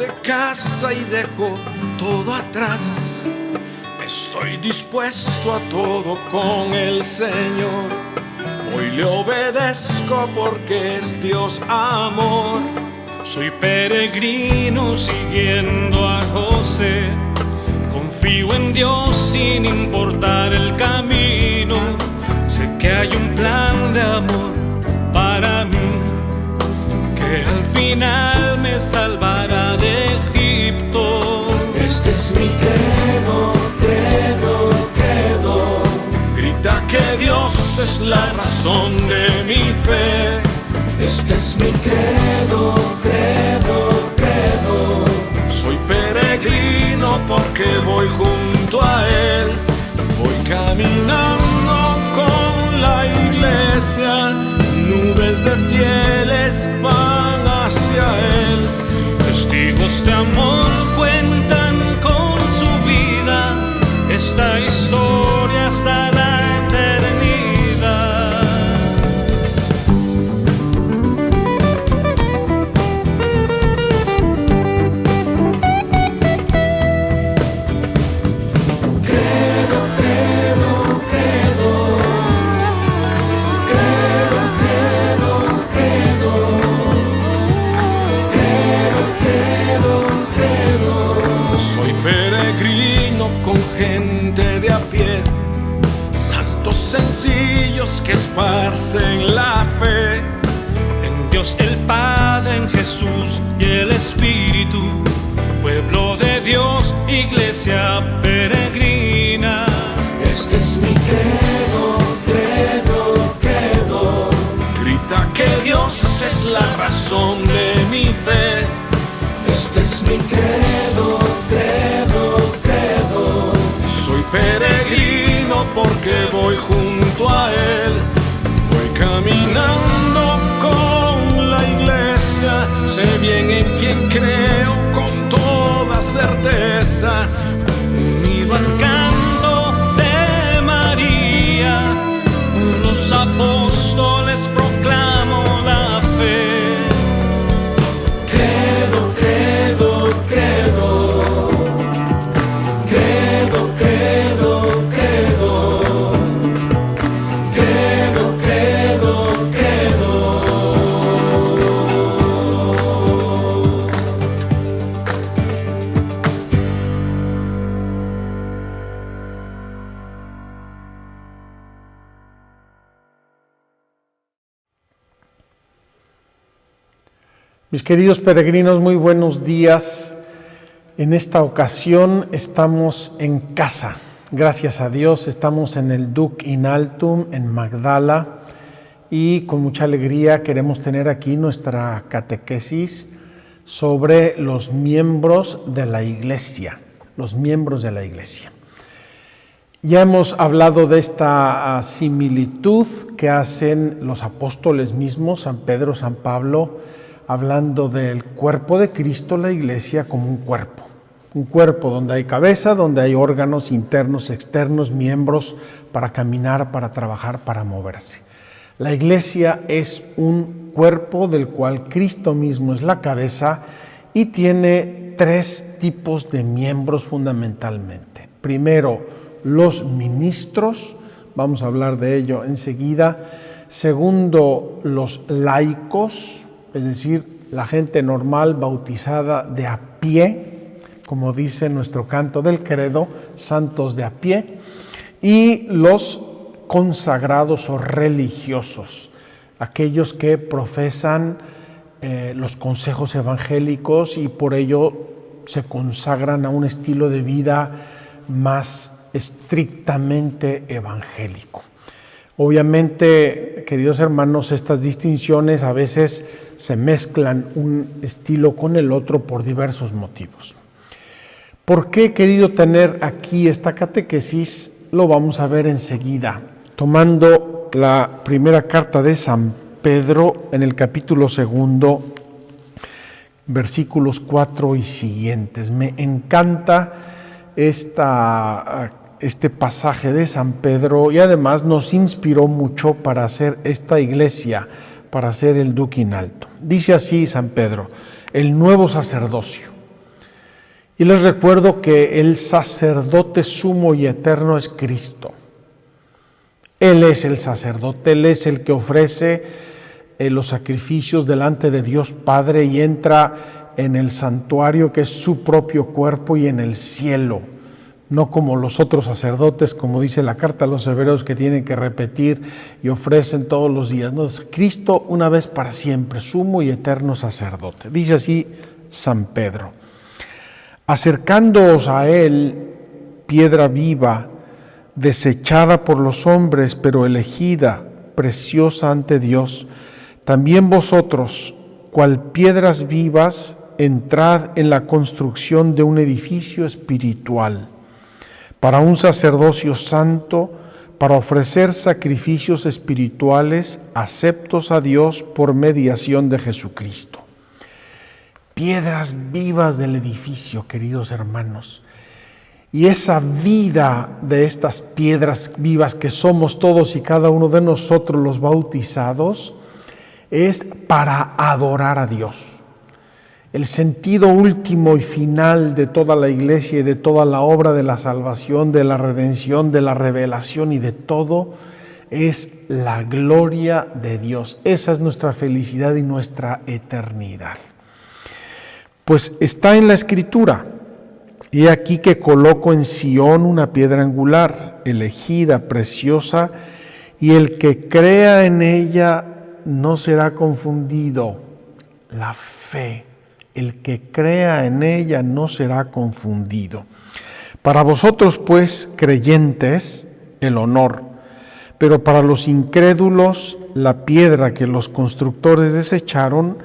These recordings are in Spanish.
de casa y dejo todo atrás. Estoy dispuesto a todo con el Señor. Hoy le obedezco porque es Dios amor. Soy peregrino siguiendo a José. Confío en Dios sin importar el camino. Sé que hay un plan de amor para mí, que al final me salvará de Egipto. Este es mi credo, credo, credo. Grita que Dios es la razón de mi fe. Este es mi credo, credo, credo. Soy peregrino porque voy junto a Él. Voy caminando con la iglesia. Nubes de fieles van hacia Él. Testigos de amor cuentan con su vida esta historia hasta la eternidad. Credo, credo, credo. Credo, credo, credo. Credo, credo, credo. Soy peregrino con gente de a pie, santos sencillos que esparcen la fe. En Dios el Padre, en Jesús y el Espíritu, pueblo de Dios, iglesia peregrina. Este es mi credo, credo, credo. Grita que Dios es la razón de mi fe. Este es mi credo, credo, credo. Soy peregrino porque voy junto a Él. Voy caminando con la iglesia. Sé bien en quién creo con toda certeza. Unido al canto de María, los apóstoles proclamo la fe. Credo, credo, credo. Credo, credo, credo. Credo, credo, credo. Mis queridos peregrinos, muy buenos días. En esta ocasión estamos en casa. Gracias a Dios, estamos en el Duc in Altum, en Magdala, y con mucha alegría queremos tener aquí nuestra catequesis sobre los miembros de la Iglesia, los miembros de la Iglesia. Ya hemos hablado de esta similitud que hacen los apóstoles mismos, San Pedro, San Pablo, hablando del cuerpo de Cristo, la Iglesia, como un cuerpo donde hay cabeza, donde hay órganos internos, externos, miembros para caminar, para trabajar, para moverse. La Iglesia es un cuerpo del cual Cristo mismo es la cabeza y tiene tres tipos de miembros fundamentalmente. Primero, los ministros, vamos a hablar de ello enseguida. Segundo, los laicos, es decir, la gente normal bautizada de a pie, como dice nuestro canto del credo, santos de a pie, y los consagrados o religiosos, aquellos que profesan los consejos evangélicos y por ello se consagran a un estilo de vida más estrictamente evangélico. Obviamente, queridos hermanos, estas distinciones a veces se mezclan un estilo con el otro por diversos motivos. ¿Por qué he querido tener aquí esta catequesis? Lo vamos a ver enseguida, tomando la primera carta de San Pedro en el capítulo 2, versículos 4 y siguientes. Me encanta este pasaje de San Pedro y además nos inspiró mucho para hacer esta iglesia, para hacer el Duc in Altum. Dice así San Pedro: el nuevo sacerdocio. Y les recuerdo que el sacerdote sumo y eterno es Cristo. Él es el sacerdote, Él es el que ofrece los sacrificios delante de Dios Padre y entra en el santuario que es su propio cuerpo y en el cielo. No como los otros sacerdotes, como dice la carta a los hebreos, que tienen que repetir y ofrecen todos los días. No, es Cristo una vez para siempre, sumo y eterno sacerdote. Dice así San Pedro: acercándoos a Él, piedra viva, desechada por los hombres, pero elegida, preciosa ante Dios, también vosotros, cual piedras vivas, entrad en la construcción de un edificio espiritual, para un sacerdocio santo, para ofrecer sacrificios espirituales aceptos a Dios por mediación de Jesucristo. Piedras vivas del edificio, queridos hermanos. Y esa vida de estas piedras vivas que somos todos y cada uno de nosotros los bautizados, es para adorar a Dios. El sentido último y final de toda la iglesia y de toda la obra de la salvación, de la redención, de la revelación y de todo, es la gloria de Dios. Esa es nuestra felicidad y nuestra eternidad. Pues está en la Escritura: y aquí que coloco en Sión una piedra angular, elegida, preciosa, y el que crea en ella no será confundido. La fe. El que crea en ella no será confundido. Para vosotros, pues, creyentes, el honor, pero para los incrédulos, la piedra que los constructores desecharon,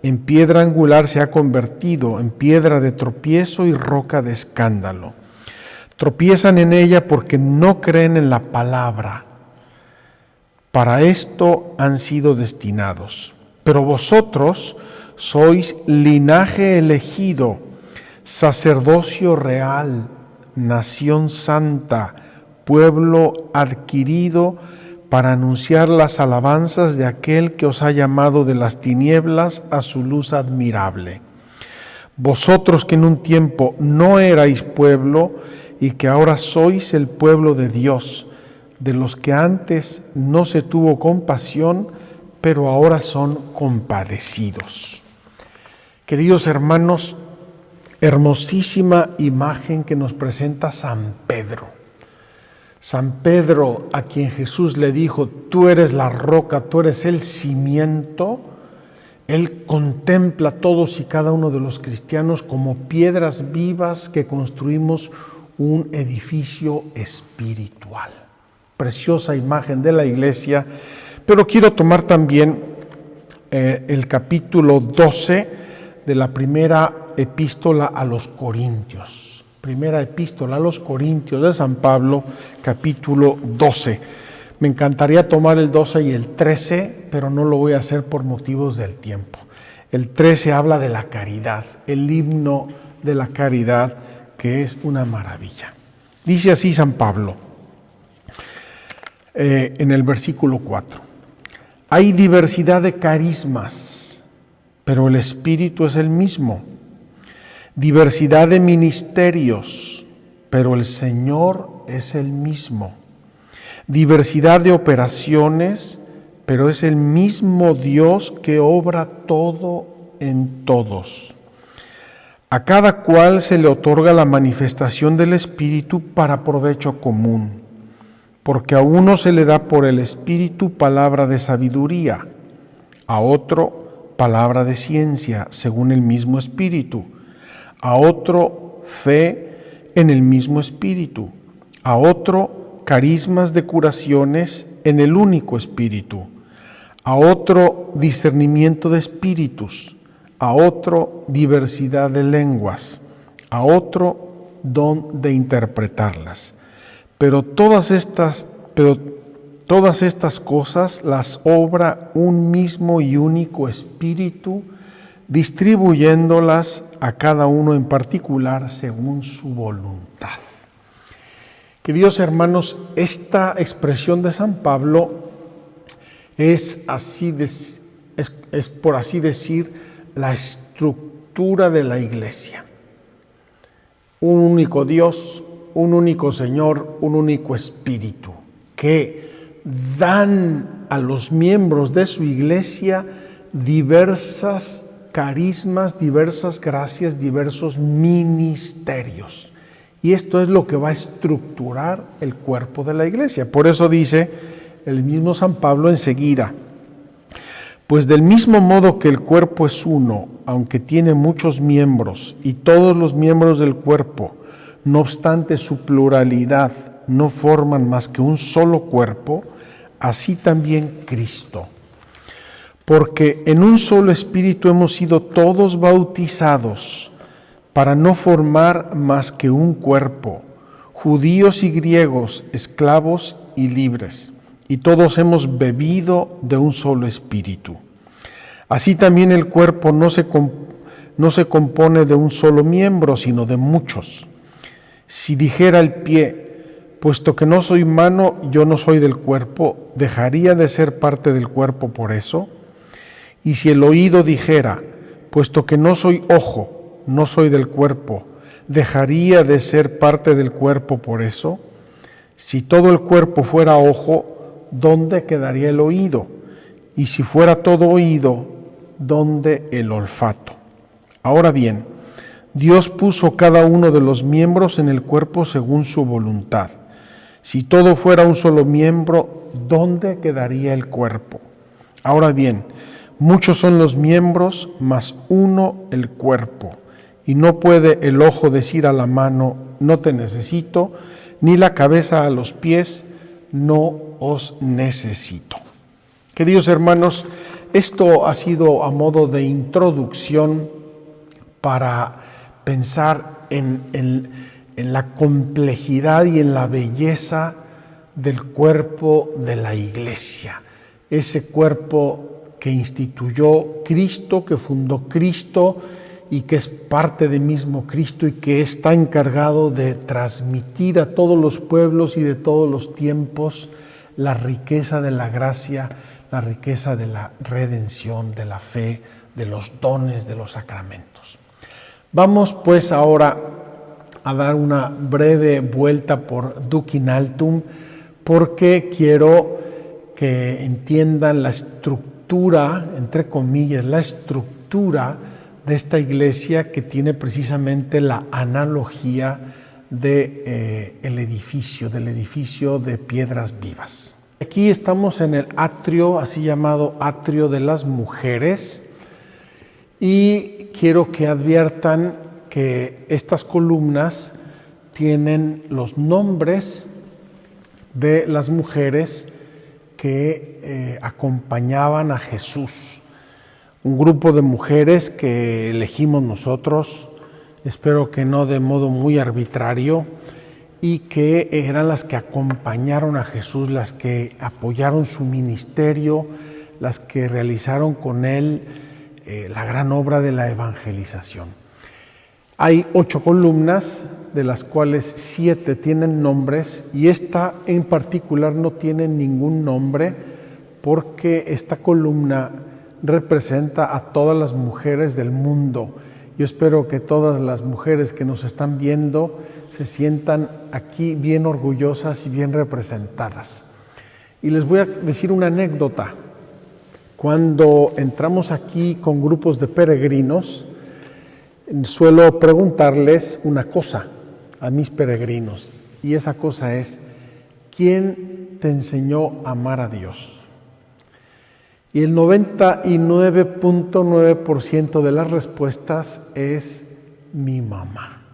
en piedra angular se ha convertido, en piedra de tropiezo y roca de escándalo. Tropiezan en ella porque no creen en la palabra. Para esto han sido destinados. Pero vosotros sois linaje elegido, sacerdocio real, nación santa, pueblo adquirido, para anunciar las alabanzas de aquel que os ha llamado de las tinieblas a su luz admirable. Vosotros que en un tiempo no erais pueblo y que ahora sois el pueblo de Dios, de los que antes no se tuvo compasión, pero ahora son compadecidos. Queridos hermanos, hermosísima imagen que nos presenta San Pedro. San Pedro, a quien Jesús le dijo: tú eres la roca, tú eres el cimiento. Él contempla a todos y cada uno de los cristianos como piedras vivas que construimos un edificio espiritual. Preciosa imagen de la iglesia. Pero quiero tomar también el capítulo 12 de la primera epístola a los Corintios. Primera epístola a los Corintios de San Pablo, capítulo 12. Me encantaría tomar el 12 y el 13, pero no lo voy a hacer por motivos del tiempo. El 13 habla de la caridad, el himno de la caridad, que es una maravilla. Dice así San Pablo, en el versículo 4. Hay diversidad de carismas, pero el Espíritu es el mismo. Diversidad de ministerios, pero el Señor es el mismo. Diversidad de operaciones, pero es el mismo Dios que obra todo en todos. A cada cual se le otorga la manifestación del Espíritu para provecho común, porque a uno se le da por el Espíritu palabra de sabiduría, a otro palabra de ciencia, según el mismo Espíritu, a otro fe en el mismo Espíritu, a otro carismas de curaciones en el único Espíritu, a otro discernimiento de espíritus, a otro diversidad de lenguas, a otro don de interpretarlas. Pero todas estas cosas las obra un mismo y único Espíritu, distribuyéndolas a cada uno en particular según su voluntad. Queridos hermanos, esta expresión de San Pablo es por así decir, la estructura de la iglesia. un único Dios, un único Señor, un único Espíritu, que dan a los miembros de su iglesia diversas carismas, diversas gracias, diversos ministerios. Y esto es lo que va a estructurar el cuerpo de la iglesia. Por eso dice el mismo San Pablo enseguida: pues del mismo modo que el cuerpo es uno, aunque tiene muchos miembros, y todos los miembros del cuerpo, no obstante su pluralidad, no forman más que un solo cuerpo, así también Cristo. Porque en un solo espíritu hemos sido todos bautizados, para no formar más que un cuerpo, judíos y griegos, esclavos y libres, y todos hemos bebido de un solo espíritu. Así también el cuerpo no se compone de un solo miembro, sino de muchos. Si dijera el pie, puesto que no soy mano, yo no soy del cuerpo, ¿dejaría de ser parte del cuerpo por eso? Y si el oído dijera, puesto que no soy ojo, no soy del cuerpo, ¿dejaría de ser parte del cuerpo por eso? Si todo el cuerpo fuera ojo, ¿dónde quedaría el oído? Y si fuera todo oído, ¿dónde el olfato? Ahora bien, Dios puso cada uno de los miembros en el cuerpo según su voluntad. Si todo fuera un solo miembro, ¿dónde quedaría el cuerpo? Ahora bien, muchos son los miembros, mas uno el cuerpo. Y no puede el ojo decir a la mano, no te necesito, ni la cabeza a los pies, no os necesito. Queridos hermanos, esto ha sido a modo de introducción para pensar en la complejidad y en la belleza del cuerpo de la iglesia. Ese cuerpo que instituyó Cristo, que fundó Cristo, y que es parte del mismo Cristo y que está encargado de transmitir a todos los pueblos y de todos los tiempos la riqueza de la gracia, la riqueza de la redención, de la fe, de los dones, de los sacramentos. Vamos pues ahora a dar una breve vuelta por Duc in Altum, porque quiero que entiendan la estructura, entre comillas, la estructura de esta iglesia, que tiene precisamente la analogía del edificio de Piedras Vivas. Aquí estamos en el atrio, así llamado atrio de las mujeres, y quiero que adviertan que estas columnas tienen los nombres de las mujeres que acompañaban a Jesús. Un grupo de mujeres que elegimos nosotros, espero que no de modo muy arbitrario, y que eran las que acompañaron a Jesús, las que apoyaron su ministerio, las que realizaron con él la gran obra de la evangelización. Hay 8 columnas, de las cuales 7 tienen nombres, y esta en particular no tiene ningún nombre, porque esta columna representa a todas las mujeres del mundo. Yo espero que todas las mujeres que nos están viendo se sientan aquí bien orgullosas y bien representadas. Y les voy a decir una anécdota. Cuando entramos aquí con grupos de peregrinos, suelo preguntarles una cosa a mis peregrinos, y esa cosa es: ¿quién te enseñó a amar a Dios? Y el 99.9% de las respuestas es mi mamá,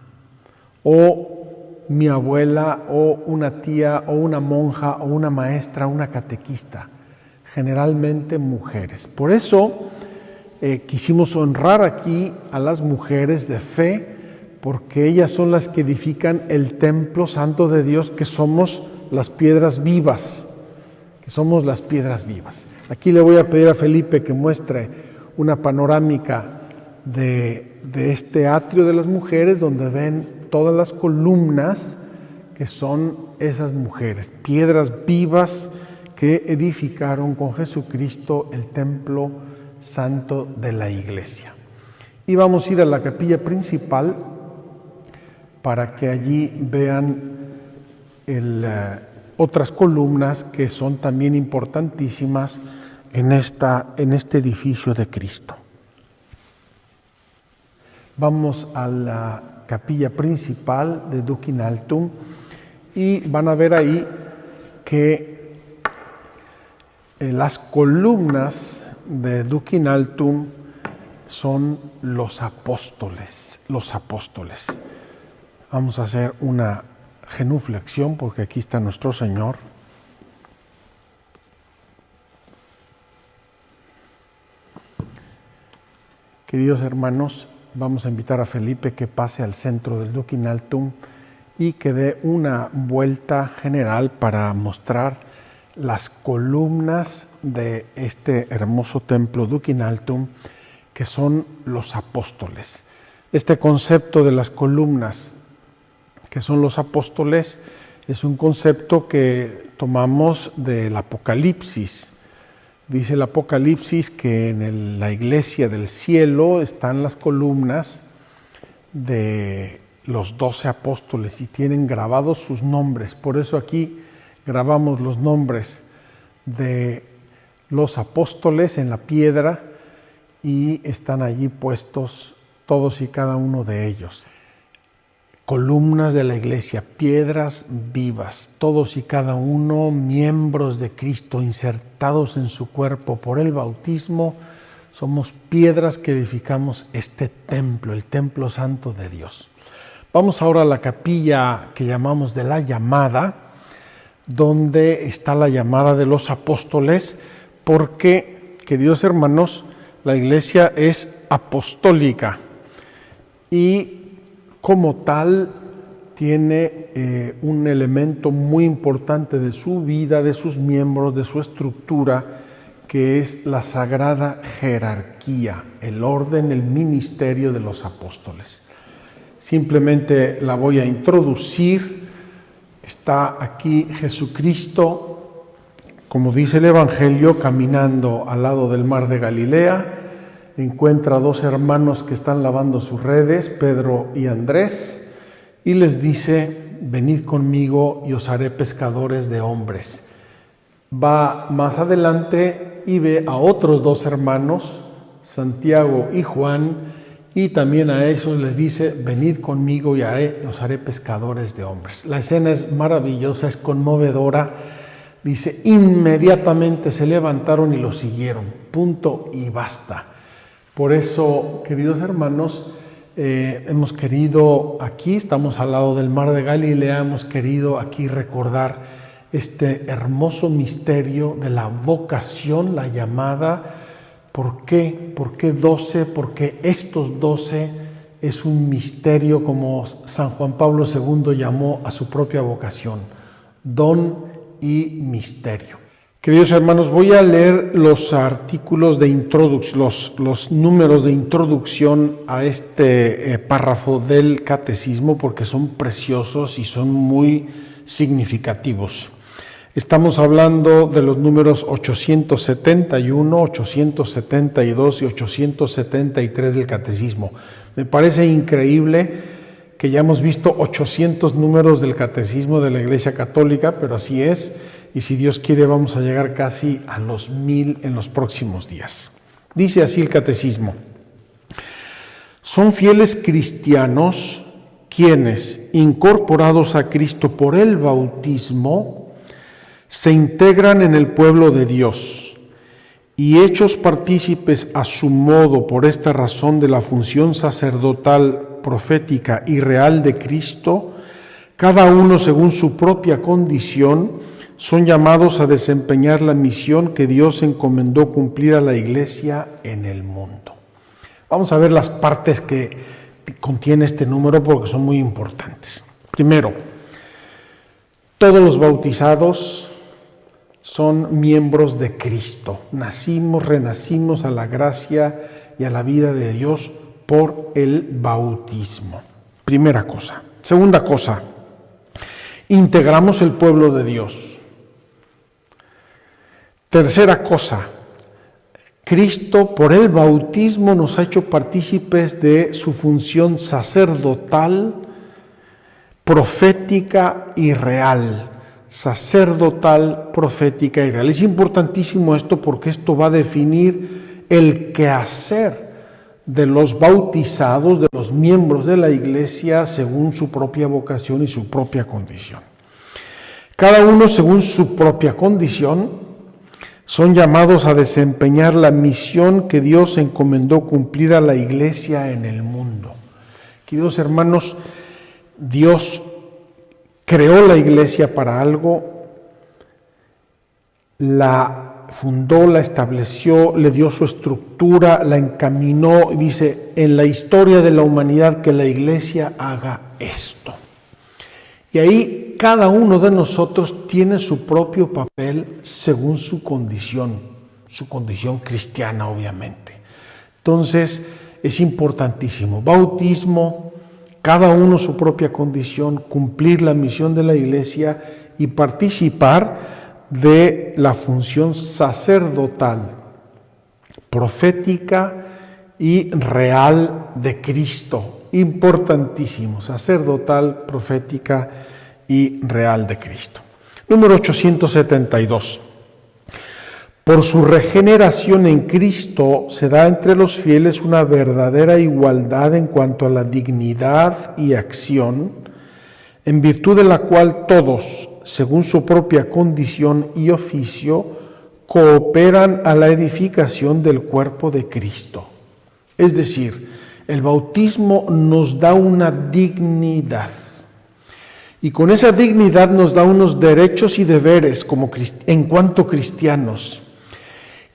o mi abuela, o una tía, o una monja, o una maestra, una catequista, generalmente mujeres. Por eso quisimos honrar aquí a las mujeres de fe, porque ellas son las que edifican el templo santo de Dios, que somos las piedras vivas, Aquí le voy a pedir a Felipe que muestre una panorámica de este atrio de las mujeres, donde ven todas las columnas que son esas mujeres, piedras vivas que edificaron con Jesucristo el templo santo de la iglesia. Y vamos a ir a la capilla principal, para que allí vean otras columnas que son también importantísimas en este edificio de Cristo. Vamos a la capilla principal de Duc in Altum y van a ver ahí que las columnas de Duc in Altum son los apóstoles. Vamos a hacer una genuflexión porque aquí está nuestro Señor. Queridos hermanos, vamos a invitar a Felipe que pase al centro del Duc in Altum y que dé una vuelta general para mostrar las columnas de este hermoso templo Duc in Altum, que son los apóstoles. Este concepto de las columnas, que son los apóstoles, es un concepto que tomamos del Apocalipsis. Dice el Apocalipsis que en la iglesia del cielo están las columnas de los 12 apóstoles y tienen grabados sus nombres. Por eso aquí grabamos los nombres de los apóstoles en la piedra y están allí puestos todos y cada uno de ellos. Columnas de la iglesia, piedras vivas, todos y cada uno miembros de Cristo insertados en su cuerpo por el bautismo. Somos piedras que edificamos este templo, el templo santo de Dios. Vamos ahora a la capilla que llamamos de la llamada, donde está la llamada de los apóstoles, porque, queridos hermanos, la iglesia es apostólica y como tal tiene un elemento muy importante de su vida, de sus miembros, de su estructura, que es la sagrada jerarquía, el orden, el ministerio de los apóstoles. Simplemente la voy a introducir. Está aquí Jesucristo, como dice el Evangelio, caminando al lado del mar de Galilea. Encuentra a 2 hermanos que están lavando sus redes, Pedro y Andrés, y les dice: venid conmigo y os haré pescadores de hombres. Va más adelante y ve a otros 2 hermanos, Santiago y Juan, y también a ellos les dice: venid conmigo y os haré pescadores de hombres. La escena es maravillosa, es conmovedora. Dice: inmediatamente se levantaron y lo siguieron. Punto y basta. Por eso, queridos hermanos, hemos querido aquí, estamos al lado del mar de Galilea, hemos querido aquí recordar este hermoso misterio de la vocación, la llamada. ¿Por qué? ¿Por qué 12? Porque estos 12 es un misterio, como San Juan Pablo II llamó a su propia vocación, don y misterio. Queridos hermanos, voy a leer los artículos de introducción, los números de introducción a este párrafo del catecismo, porque son preciosos y son muy significativos. Estamos hablando de los números 871, 872 y 873 del catecismo. Me parece increíble que ya hemos visto 800 números del catecismo de la Iglesia Católica, pero así es. Y si Dios quiere vamos a llegar casi a los 1000 en los próximos días. Dice así el catecismo: son fieles cristianos quienes, incorporados a Cristo por el bautismo, se integran en el pueblo de Dios y hechos partícipes a su modo por esta razón de la función sacerdotal, profética y real de Cristo, cada uno según su propia condición, son llamados a desempeñar la misión que Dios encomendó cumplir a la Iglesia en el mundo. Vamos a ver las partes que contiene este número porque son muy importantes. Primero, todos los bautizados son miembros de Cristo. Nacimos, renacimos a la gracia y a la vida de Dios por el bautismo. Primera cosa. Segunda cosa, integramos el pueblo de Dios. Tercera cosa, Cristo por el bautismo nos ha hecho partícipes de su función sacerdotal, profética y real. Sacerdotal, profética y real. Es importantísimo esto porque esto va a definir el quehacer de los bautizados, de los miembros de la iglesia, según su propia vocación y su propia condición. Cada uno, según su propia condición, son llamados a desempeñar la misión que Dios encomendó cumplir a la iglesia en el mundo. Queridos hermanos, Dios creó la iglesia para algo, la fundó, la estableció, le dio su estructura, la encaminó y dice, en la historia de la humanidad que la iglesia haga esto. Y ahí cada uno de nosotros tiene su propio papel según su condición cristiana, obviamente. Entonces, es importantísimo. Bautismo, cada uno su propia condición, cumplir la misión de la iglesia y participar de la función sacerdotal, profética y real de Cristo. Importantísimo, sacerdotal, profética y real de Cristo. Número 872. Por su regeneración en Cristo se da entre los fieles una verdadera igualdad en cuanto a la dignidad y acción, en virtud de la cual todos, según su propia condición y oficio, cooperan a la edificación del cuerpo de Cristo. Es decir, el bautismo nos da una dignidad. Y con esa dignidad nos da unos derechos y deberes en cuanto cristianos.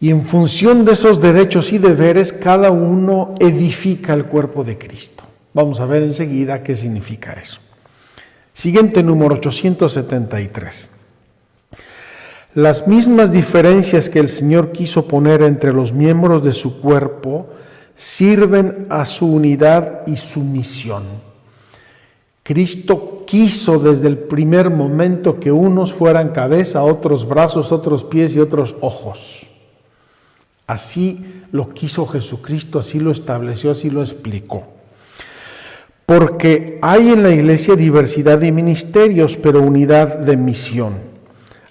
Y en función de esos derechos y deberes, cada uno edifica el cuerpo de Cristo. Vamos a ver enseguida qué significa eso. Siguiente, número 873. Las mismas diferencias que el Señor quiso poner entre los miembros de su cuerpo sirven a su unidad y su misión. Cristo quiso desde el primer momento que unos fueran cabeza, otros brazos, otros pies y otros ojos. Así lo quiso Jesucristo, así lo estableció, así lo explicó. Porque hay en la iglesia diversidad de ministerios, pero unidad de misión.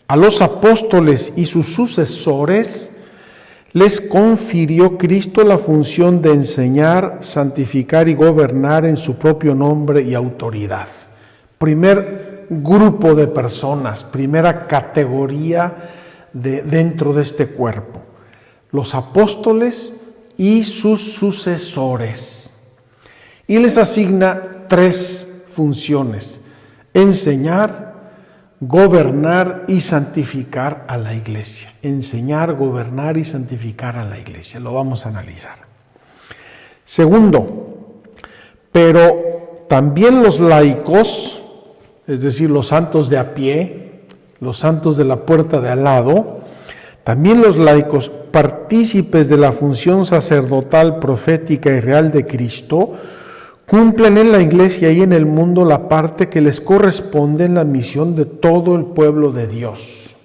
A los apóstoles y sus sucesores les confirió Cristo la función de enseñar, santificar y gobernar en su propio nombre y autoridad. Primer grupo de personas, primera categoría dentro de este cuerpo. Los apóstoles y sus sucesores. Y les asigna 3 funciones: enseñar, gobernar y santificar a la iglesia. Enseñar, gobernar y santificar a la iglesia. Lo vamos a analizar. Segundo, pero también los laicos, es decir, los santos de a pie, los santos de la puerta de al lado, también los laicos, partícipes de la función sacerdotal, profética y real de Cristo, cumplen en la iglesia y en el mundo la parte que les corresponde en la misión de todo el pueblo de Dios.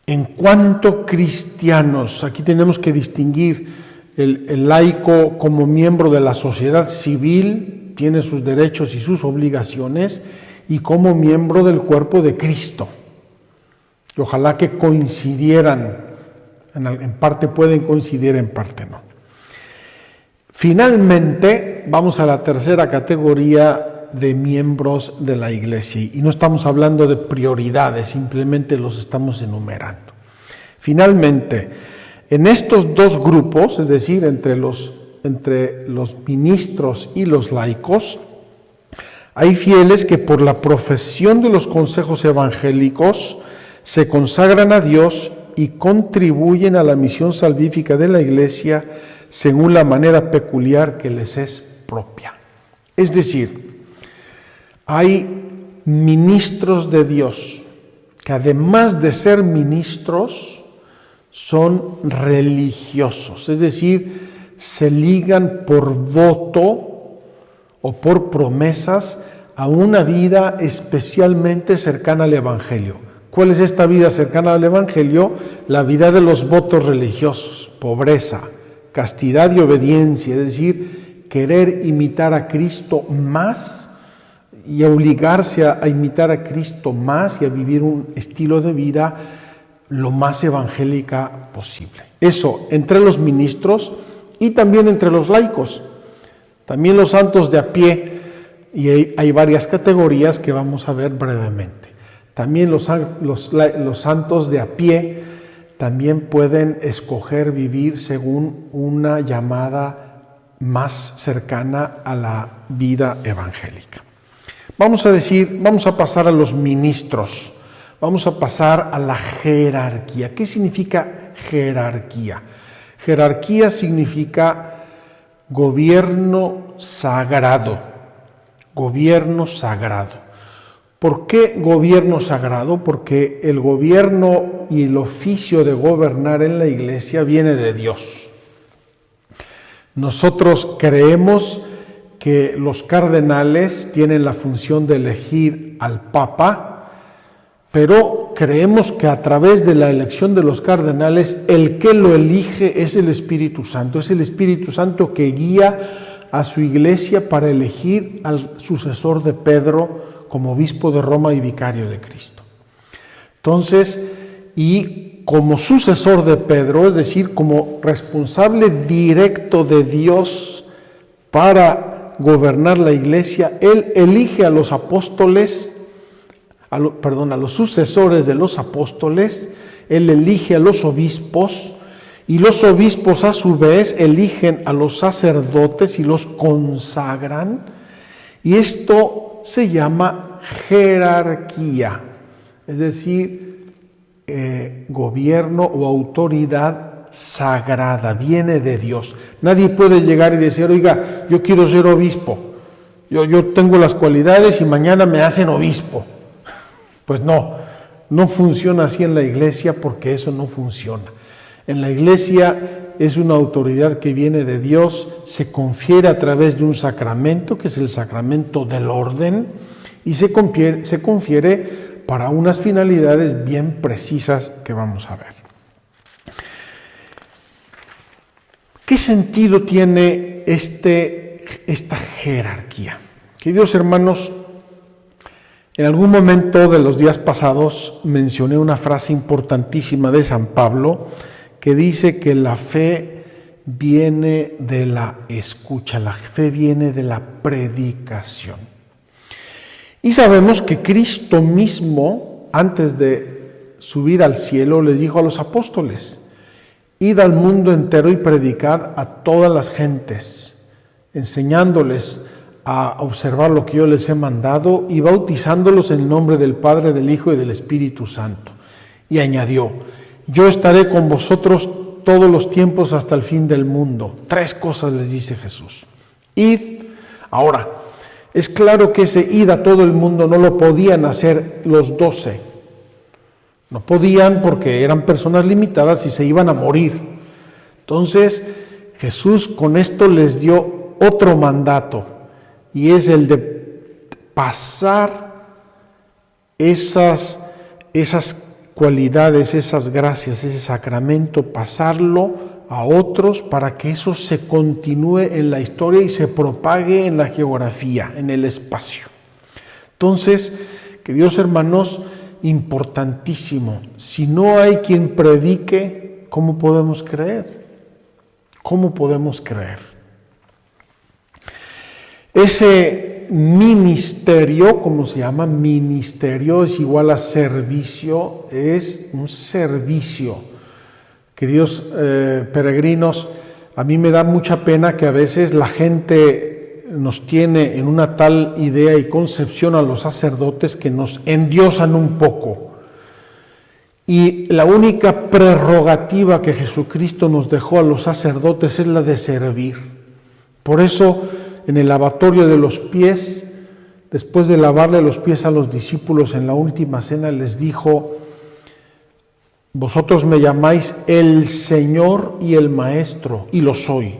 En cuanto cristianos, aquí tenemos que distinguir el laico como miembro de la sociedad civil, tiene sus derechos y sus obligaciones, y como miembro del cuerpo de Cristo. Y ojalá que coincidieran, en parte pueden coincidir, en parte no. Finalmente, vamos a la tercera categoría de miembros de la iglesia. Y no estamos hablando de prioridades, simplemente los estamos enumerando. Finalmente, en estos 2 grupos, es decir, entre los ministros y los laicos, hay fieles que por la profesión de los consejos evangélicos se consagran a Dios y contribuyen a la misión salvífica de la iglesia según la manera peculiar que les es propia. Es decir, hay ministros de Dios que además de ser ministros son religiosos, es decir, se ligan por voto o por promesas a una vida especialmente cercana al Evangelio. ¿Cuál es esta vida cercana al Evangelio? La vida de los votos religiosos: pobreza, castidad y obediencia, es decir, querer imitar a Cristo más y obligarse a imitar a Cristo más y a vivir un estilo de vida lo más evangélica posible. Eso entre los ministros y también entre los laicos, también los santos de a pie, y hay varias categorías que vamos a ver brevemente. También los santos de a pie también pueden escoger vivir según una llamada más cercana a la vida evangélica. Vamos a pasar a los ministros, vamos a pasar a la jerarquía. ¿Qué significa jerarquía? Jerarquía significa gobierno sagrado, gobierno sagrado. ¿Por qué gobierno sagrado? Porque el gobierno y el oficio de gobernar en la iglesia viene de Dios. Nosotros creemos que los cardenales tienen la función de elegir al Papa, pero creemos que a través de la elección de los cardenales, el que lo elige es el Espíritu Santo. Es el Espíritu Santo que guía a su iglesia para elegir al sucesor de Pedro como obispo de Roma y vicario de Cristo. Entonces, y como sucesor de Pedro, es decir, como responsable directo de Dios para gobernar la iglesia, él elige a los apóstoles, a los sucesores de los apóstoles, él elige a los obispos, y los obispos a su vez eligen a los sacerdotes y los consagran, y esto se llama jerarquía, es decir, gobierno o autoridad sagrada, viene de Dios. Nadie puede llegar y decir, oiga, yo quiero ser obispo, yo tengo las cualidades y mañana me hacen obispo. Pues no funciona así en la iglesia, porque eso no funciona. En la iglesia es una autoridad que viene de Dios, se confiere a través de un sacramento, que es el sacramento del orden, y se confiere para unas finalidades bien precisas que vamos a ver. ¿Qué sentido tiene esta jerarquía? Queridos hermanos, en algún momento de los días pasados mencioné una frase importantísima de San Pablo que dice que la fe viene de la escucha, la fe viene de la predicación. Y sabemos que Cristo mismo, antes de subir al cielo, les dijo a los apóstoles: id al mundo entero y predicad a todas las gentes, enseñándoles a observar lo que yo les he mandado y bautizándolos en el nombre del Padre, del Hijo y del Espíritu Santo. Y añadió: yo estaré con vosotros todos los tiempos hasta el fin del mundo. 3 cosas les dice Jesús. Id. Ahora, es claro que ese id a todo el mundo no lo podían hacer los 12. No podían, porque eran personas limitadas y se iban a morir. Entonces, Jesús con esto les dio otro mandato, y es el de pasar esas cualidades, esas gracias, ese sacramento, pasarlo a otros para que eso se continúe en la historia y se propague en la geografía, en el espacio. Entonces, queridos hermanos, importantísimo, si no hay quien predique, ¿cómo podemos creer? ¿Cómo podemos creer? Ese ministerio, como se llama, ministerio es igual a servicio, es un servicio. Queridos peregrinos, a mí me da mucha pena que a veces la gente nos tiene en una tal idea y concepción a los sacerdotes que nos endiosan un poco. Y la única prerrogativa que Jesucristo nos dejó a los sacerdotes es la de servir. Por eso, en el lavatorio de los pies, después de lavarle los pies a los discípulos en la última cena, les dijo: vosotros me llamáis el Señor y el Maestro, y lo soy.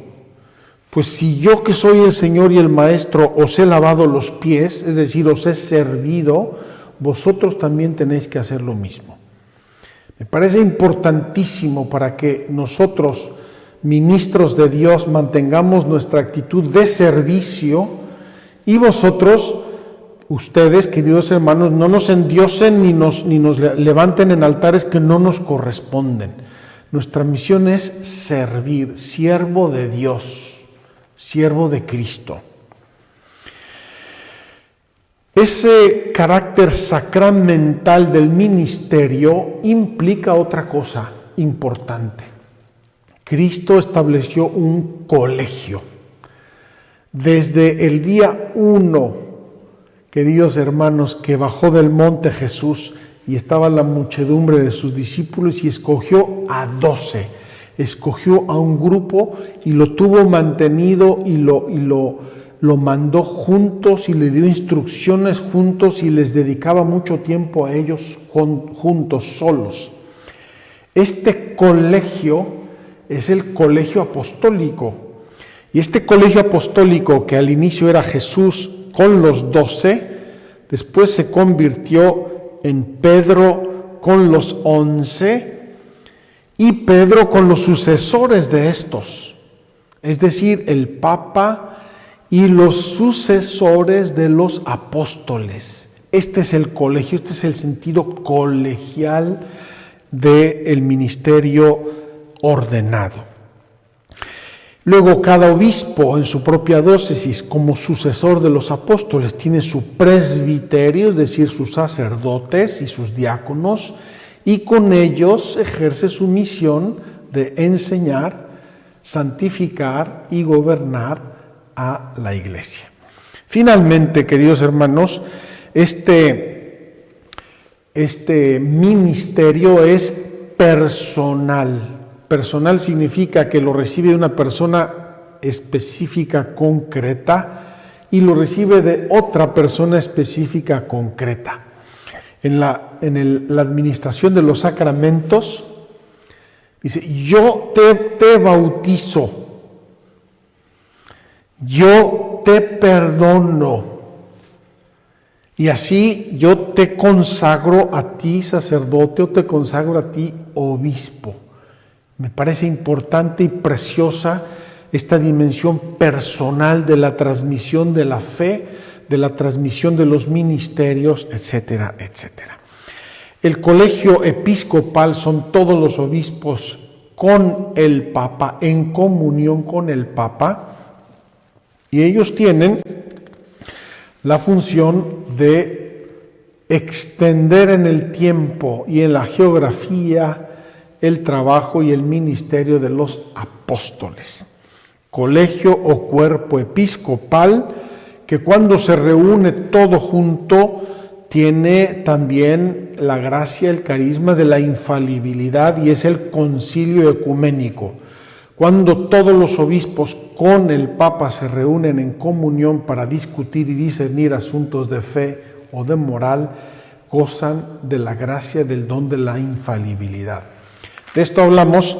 Pues si yo, que soy el Señor y el Maestro, os he lavado los pies, es decir, os he servido, vosotros también tenéis que hacer lo mismo. Me parece importantísimo para que nosotros, ministros de Dios, mantengamos nuestra actitud de servicio, y vosotros, ustedes, queridos hermanos, no nos endiosen ni nos levanten en altares que no nos corresponden. Nuestra misión es servir, siervo de Dios, siervo de Cristo. Ese carácter sacramental del ministerio implica otra cosa importante. Cristo estableció un colegio. Desde el día 1, queridos hermanos, que bajó del monte Jesús y estaba la muchedumbre de sus discípulos y escogió a 12, escogió a un grupo y lo tuvo mantenido y lo mandó juntos y le dio instrucciones juntos y les dedicaba mucho tiempo a ellos juntos, solos. Este colegio es el colegio apostólico. Y este colegio apostólico, que al inicio era Jesús con los 12, después se convirtió en Pedro con los 11 y Pedro con los sucesores de estos, es decir, el Papa y los sucesores de los apóstoles. Este es el colegio, este es el sentido colegial del ministerio ordenado. Luego, cada obispo en su propia diócesis, como sucesor de los apóstoles, tiene su presbiterio, es decir, sus sacerdotes y sus diáconos, y con ellos ejerce su misión de enseñar, santificar y gobernar a la Iglesia. Finalmente, queridos hermanos, este ministerio es personal. Personal significa que lo recibe una persona específica, concreta, y lo recibe de otra persona específica, concreta. En la administración de los sacramentos, dice, yo te bautizo, yo te perdono, y así yo te consagro a ti, sacerdote, o te consagro a ti, obispo. Me parece importante y preciosa esta dimensión personal de la transmisión de la fe, de la transmisión de los ministerios, etcétera, etcétera. El colegio episcopal son todos los obispos con el Papa, en comunión con el Papa, y ellos tienen la función de extender en el tiempo y en la geografía el trabajo y el ministerio de los apóstoles. Colegio o cuerpo episcopal que cuando se reúne todo junto tiene también la gracia, el carisma de la infalibilidad y es el concilio ecuménico. Cuando todos los obispos con el Papa se reúnen en comunión para discutir y discernir asuntos de fe o de moral, gozan de la gracia del don de la infalibilidad. De esto hablamos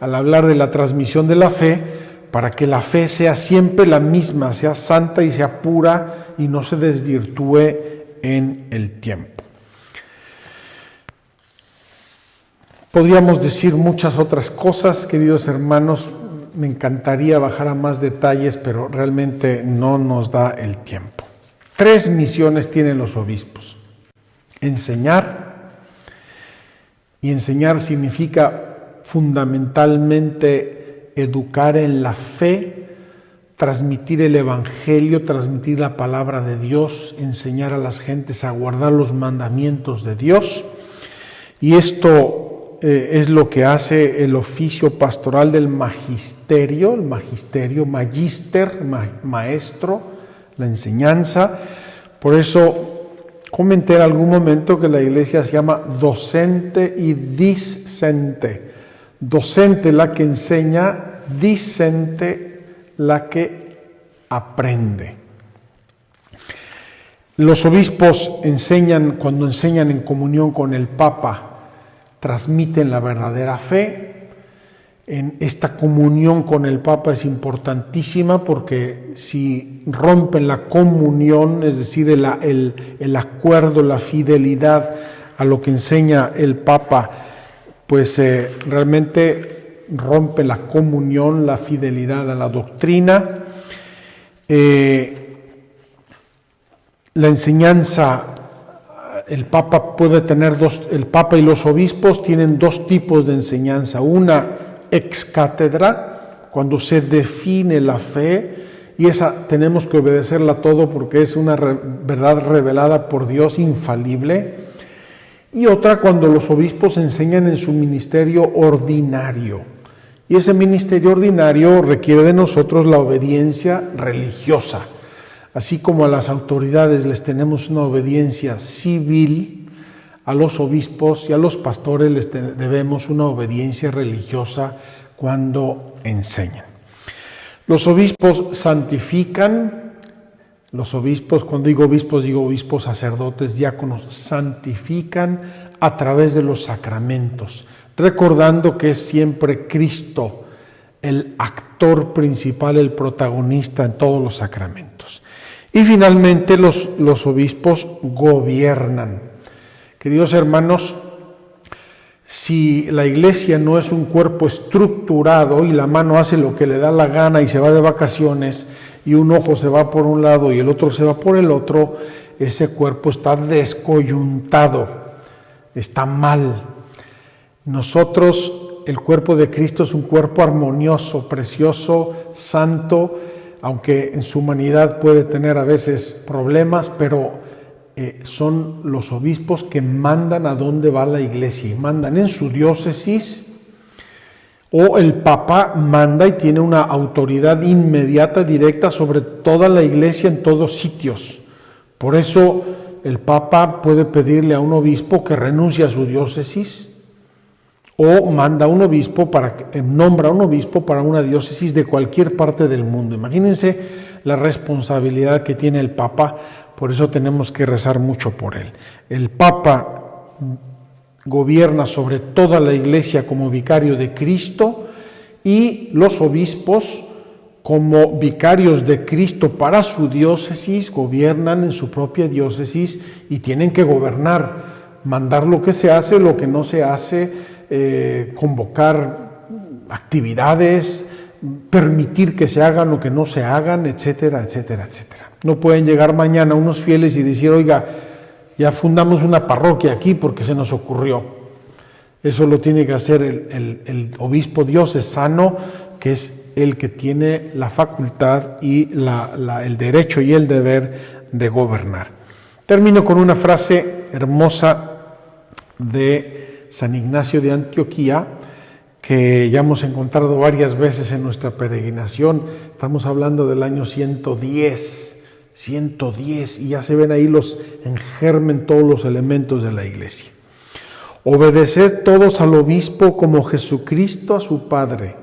al hablar de la transmisión de la fe, para que la fe sea siempre la misma, sea santa y sea pura y no se desvirtúe en el tiempo. Podríamos decir muchas otras cosas, queridos hermanos, me encantaría bajar a más detalles, pero realmente no nos da el tiempo. 3 misiones tienen los obispos: enseñar, y enseñar significa fundamentalmente educar en la fe, transmitir el Evangelio, transmitir la palabra de Dios, enseñar a las gentes a guardar los mandamientos de Dios. Y esto es lo que hace el oficio pastoral del magisterio, el magisterio, magister, maestro, la enseñanza. Por eso comenté en algún momento que la Iglesia se llama docente y discente. Docente la que enseña, discente la que aprende. Los obispos enseñan, cuando enseñan en comunión con el Papa, transmiten la verdadera fe. En esta comunión con el Papa es importantísima porque si rompen la comunión, es decir, el acuerdo, la fidelidad a lo que enseña el Papa, pues realmente rompe la comunión, la fidelidad a la doctrina. La enseñanza, el Papa puede tener el Papa y los obispos tienen dos tipos de enseñanza. Una ex cátedra, cuando se define la fe, y esa tenemos que obedecerla todo porque es una verdad revelada por Dios infalible. Y otra cuando los obispos enseñan en su ministerio ordinario. Y ese ministerio ordinario requiere de nosotros la obediencia religiosa. Así como a las autoridades les tenemos una obediencia civil, a los obispos y a los pastores les debemos una obediencia religiosa cuando enseñan. Los obispos santifican, cuando digo obispos, sacerdotes, diáconos, santifican a través de los sacramentos, recordando que es siempre Cristo el actor principal, el protagonista en todos los sacramentos. Y finalmente los obispos gobiernan. Queridos hermanos, si la iglesia no es un cuerpo estructurado y la mano hace lo que le da la gana y se va de vacaciones y un ojo se va por un lado y el otro se va por el otro, ese cuerpo está descoyuntado, está mal. Nosotros, el cuerpo de Cristo es un cuerpo armonioso, precioso, santo, aunque en su humanidad puede tener a veces problemas, pero son los obispos que mandan a dónde va la iglesia y mandan en su diócesis, o el Papa manda y tiene una autoridad inmediata, directa sobre toda la iglesia en todos sitios. Por eso el Papa puede pedirle a un obispo que renuncie a su diócesis o manda a un obispo nombra a un obispo para una diócesis de cualquier parte del mundo. Imagínense la responsabilidad que tiene el Papa, por eso tenemos que rezar mucho por él. El Papa gobierna sobre toda la iglesia como vicario de Cristo y los obispos como vicarios de Cristo para su diócesis gobiernan en su propia diócesis y tienen que gobernar, mandar lo que se hace, lo que no se hace, convocar actividades, permitir que se hagan o que no se hagan, etcétera, etcétera, etcétera. No pueden llegar mañana unos fieles y decir, oiga, ya fundamos una parroquia aquí porque se nos ocurrió. Eso lo tiene que hacer el obispo diocesano, que es el que tiene la facultad y el derecho y el deber de gobernar. Termino con una frase hermosa de San Ignacio de Antioquía, que ya hemos encontrado varias veces en nuestra peregrinación. Estamos hablando del año 110, y ya se ven ahí en germen todos los elementos de la iglesia. Obedeced todos al obispo como Jesucristo a su Padre,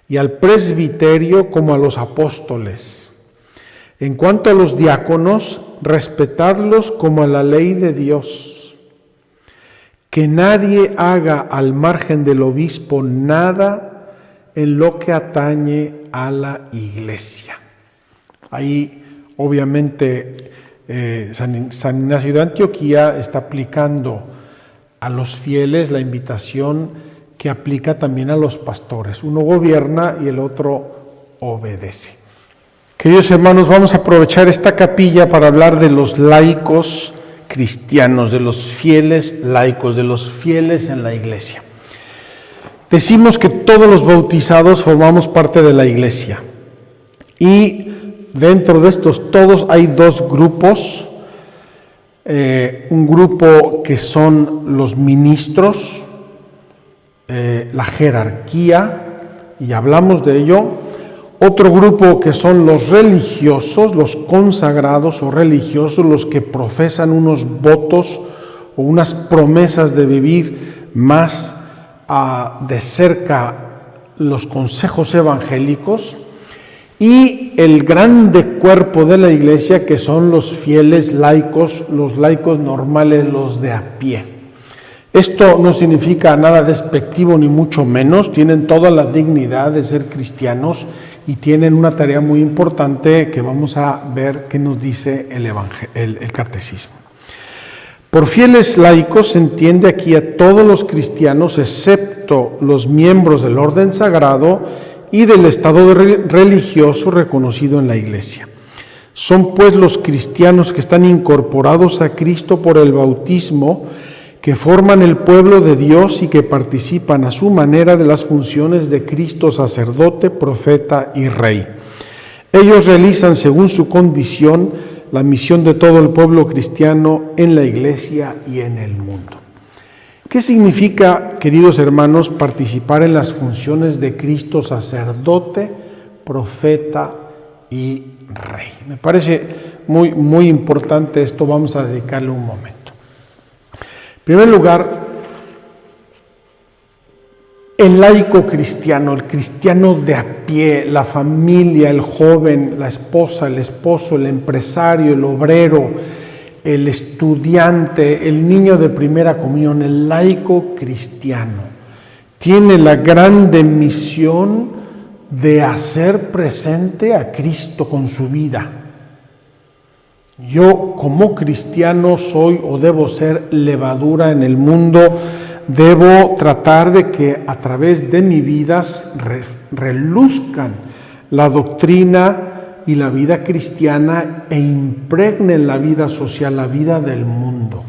y al presbiterio como a los apóstoles. En cuanto a los diáconos, respetadlos como a la ley de Dios. Que nadie haga al margen del obispo nada en lo que atañe a la iglesia. Ahí, obviamente, San Ignacio de Antioquía está aplicando a los fieles la invitación que aplica también a los pastores. Uno gobierna y el otro obedece. Queridos hermanos, vamos a aprovechar esta capilla para hablar de los laicos cristianos, de los fieles laicos, de los fieles en la iglesia. Decimos que todos los bautizados formamos parte de la iglesia y dentro de estos todos hay dos grupos, un grupo que son los ministros, la jerarquía, y hablamos de ello. Otro grupo que son los religiosos, los consagrados o religiosos, los que profesan unos votos o unas promesas de vivir más de cerca los consejos evangélicos, y el grande cuerpo de la iglesia que son los fieles laicos, los laicos normales, los de a pie. Esto no significa nada despectivo ni mucho menos, tienen toda la dignidad de ser cristianos y tienen una tarea muy importante que vamos a ver qué nos dice el catecismo. Por fieles laicos se entiende aquí a todos los cristianos, excepto los miembros del orden sagrado y del estado religioso reconocido en la iglesia. Son pues los cristianos que están incorporados a Cristo por el bautismo, que forman el pueblo de Dios y que participan a su manera de las funciones de Cristo, sacerdote, profeta y rey. Ellos realizan según su condición la misión de todo el pueblo cristiano en la iglesia y en el mundo. ¿Qué significa, queridos hermanos, participar en las funciones de Cristo, sacerdote, profeta y rey? Me parece muy importante esto, vamos a dedicarle un momento. En primer lugar, el laico cristiano, el cristiano de a pie, la familia, el joven, la esposa, el esposo, el empresario, el obrero, el estudiante, el niño de primera comunión, el laico cristiano, tiene la grande misión de hacer presente a Cristo con su vida. Yo como cristiano soy o debo ser levadura en el mundo, debo tratar de que a través de mi vida reluzcan la doctrina y la vida cristiana e impregnen la vida social, la vida del mundo.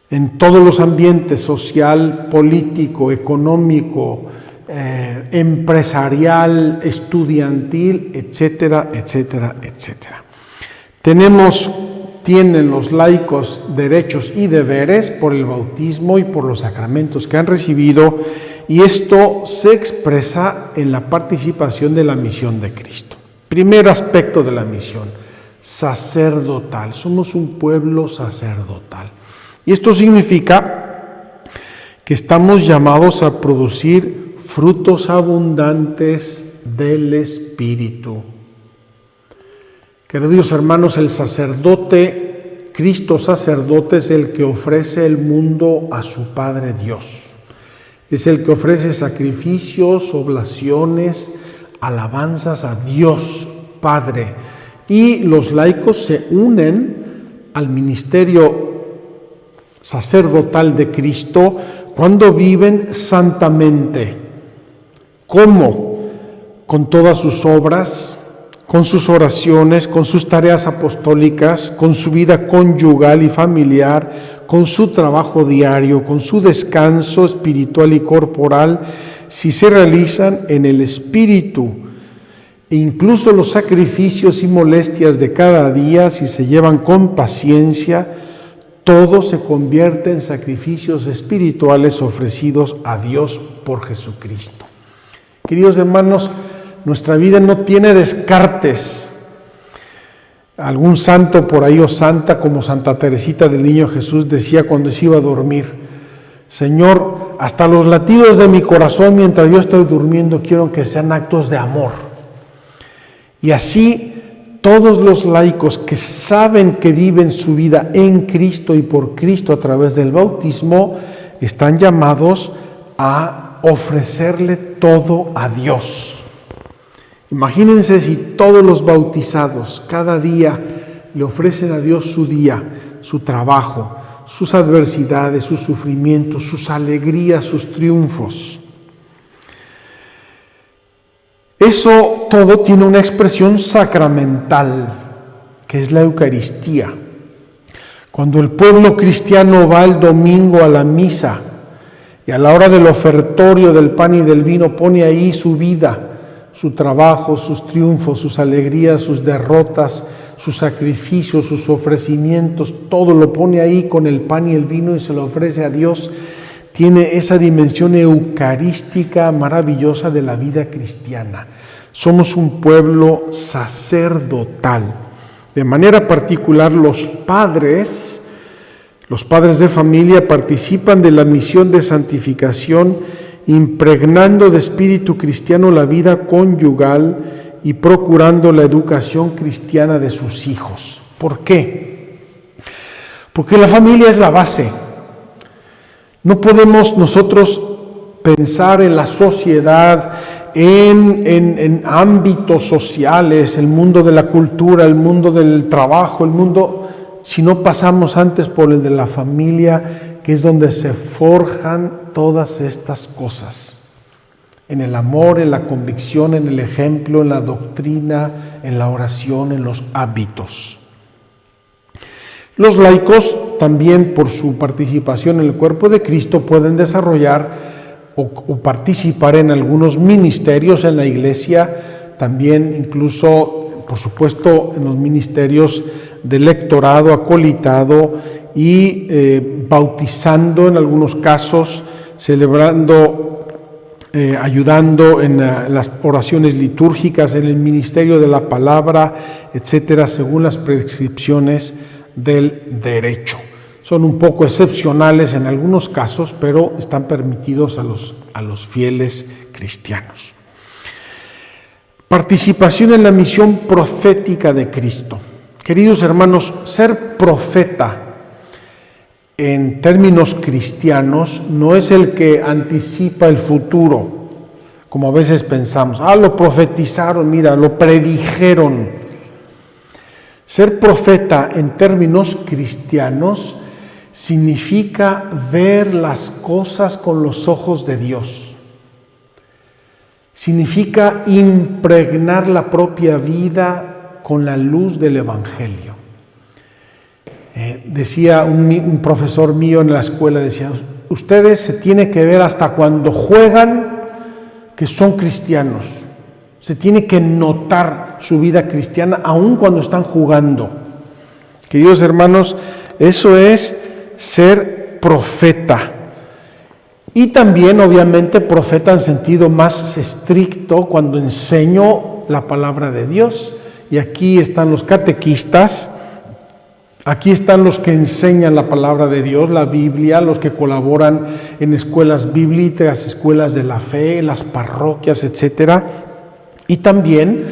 En todos los ambientes, social, político, económico, empresarial, estudiantil, etcétera, etcétera, etcétera. Tienen los laicos derechos y deberes por el bautismo y por los sacramentos que han recibido, y esto se expresa en la participación de la misión de Cristo. Primer aspecto de la misión, sacerdotal. Somos un pueblo sacerdotal. Y esto significa que estamos llamados a producir frutos abundantes del Espíritu. Queridos hermanos, el sacerdote, Cristo sacerdote, es el que ofrece el mundo a su Padre Dios. Es el que ofrece sacrificios, oblaciones, alabanzas a Dios Padre. Y los laicos se unen al ministerio sacerdotal de Cristo cuando viven santamente. ¿Cómo? Con todas sus obras, con sus oraciones, con sus tareas apostólicas, con su vida conyugal y familiar, con su trabajo diario, con su descanso espiritual y corporal, si se realizan en el Espíritu, e incluso los sacrificios y molestias de cada día, si se llevan con paciencia, todo se convierte en sacrificios espirituales ofrecidos a Dios por Jesucristo. Queridos hermanos, nuestra vida no tiene descartes. Algún santo por ahí o santa como Santa Teresita del Niño Jesús decía cuando se iba a dormir: Señor, hasta los latidos de mi corazón mientras yo estoy durmiendo quiero que sean actos de amor. Y así todos los laicos que saben que viven su vida en Cristo y por Cristo a través del bautismo están llamados a ofrecerle todo a Dios. Imagínense si todos los bautizados cada día le ofrecen a Dios su día, su trabajo, sus adversidades, sus sufrimientos, sus alegrías, sus triunfos. Eso todo tiene una expresión sacramental, que es la Eucaristía. Cuando el pueblo cristiano va el domingo a la misa y a la hora del ofertorio del pan y del vino pone ahí su vida, su trabajo, sus triunfos, sus alegrías, sus derrotas, sus sacrificios, sus ofrecimientos, todo lo pone ahí con el pan y el vino y se lo ofrece a Dios. Tiene esa dimensión eucarística maravillosa de la vida cristiana. Somos un pueblo sacerdotal. De manera particular, los padres de familia participan de la misión de santificación, impregnando de espíritu cristiano la vida conyugal y procurando la educación cristiana de sus hijos. ¿Por qué? Porque la familia es la base. No podemos nosotros pensar en la sociedad, en ámbitos sociales, el mundo de la cultura, el mundo del trabajo, si no pasamos antes por el de la familia, que es donde se forjan todas estas cosas. en el amor, en la convicción, en el ejemplo, en la doctrina, en la oración, en los hábitos. Los laicos también, por su participación en el cuerpo de Cristo, pueden desarrollar o participar en algunos ministerios en la Iglesia, también incluso, por supuesto, en los ministerios de lectorado, acolitado y bautizando en algunos casos, celebrando, ayudando en las oraciones litúrgicas, en el ministerio de la palabra, etcétera, según las prescripciones del derecho. Son un poco excepcionales en algunos casos, pero están permitidos a los fieles cristianos. Participación en la misión profética de Cristo. Queridos hermanos, ser profeta en términos cristianos no es el que anticipa el futuro, como a veces pensamos. Lo profetizaron, mira, lo predijeron. Ser profeta en términos cristianos significa ver las cosas con los ojos de Dios. Significa impregnar la propia vida con la luz del Evangelio. Decía un profesor mío en la escuela, decía, ustedes se tienen que ver hasta cuando juegan que son cristianos. Se tiene que notar su vida cristiana aun cuando están jugando. Queridos hermanos, eso es ser profeta. Y también, obviamente, profeta en sentido más estricto cuando enseño la palabra de Dios. Y aquí están los catequistas, aquí están los que enseñan la palabra de Dios, la Biblia, los que colaboran en escuelas bíblicas, escuelas de la fe, las parroquias, etcétera. Y también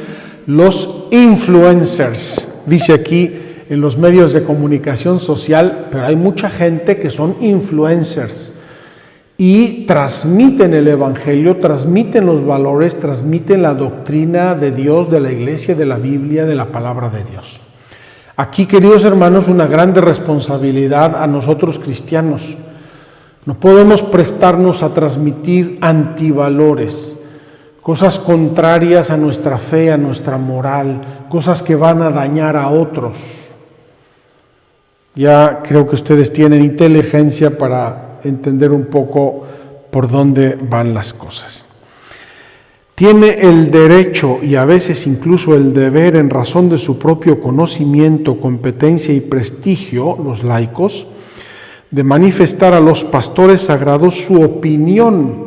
los influencers, dice aquí en los medios de comunicación social, pero hay mucha gente que son influencers y transmiten el Evangelio, transmiten los valores, transmiten la doctrina de Dios, de la Iglesia, de la Biblia, de la palabra de Dios. Aquí, queridos hermanos, una grande responsabilidad a nosotros cristianos. No podemos prestarnos a transmitir antivalores, cosas contrarias a nuestra fe, a nuestra moral, cosas que van a dañar a otros. Ya creo que ustedes tienen inteligencia para entender un poco por dónde van las cosas. Tiene el derecho y a veces incluso el deber, en razón de su propio conocimiento, competencia y prestigio, los laicos, de manifestar a los pastores sagrados su opinión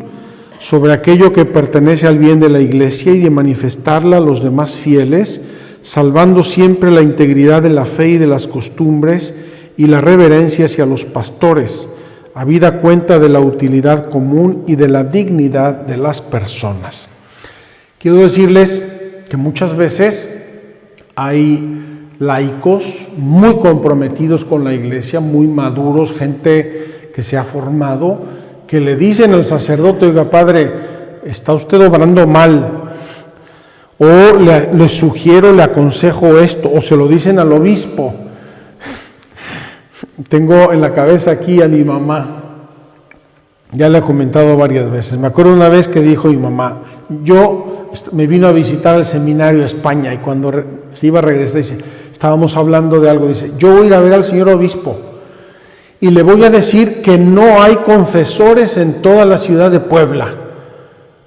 sobre aquello que pertenece al bien de la Iglesia y de manifestarla a los demás fieles, salvando siempre la integridad de la fe y de las costumbres y la reverencia hacia los pastores, habida cuenta de la utilidad común y de la dignidad de las personas. Quiero decirles que muchas veces hay laicos muy comprometidos con la Iglesia, muy maduros, gente que se ha formado, que le dicen al sacerdote, oiga padre, está usted obrando mal, o le sugiero, le aconsejo esto, o se lo dicen al obispo. Tengo en la cabeza aquí a mi mamá, ya le he comentado varias veces. Me acuerdo una vez que dijo mi mamá, me vino a visitar al seminario a España y cuando se iba a regresar, dice, estábamos hablando de algo, dice, yo voy a ir a ver al señor obispo y le voy a decir que no hay confesores en toda la ciudad de Puebla.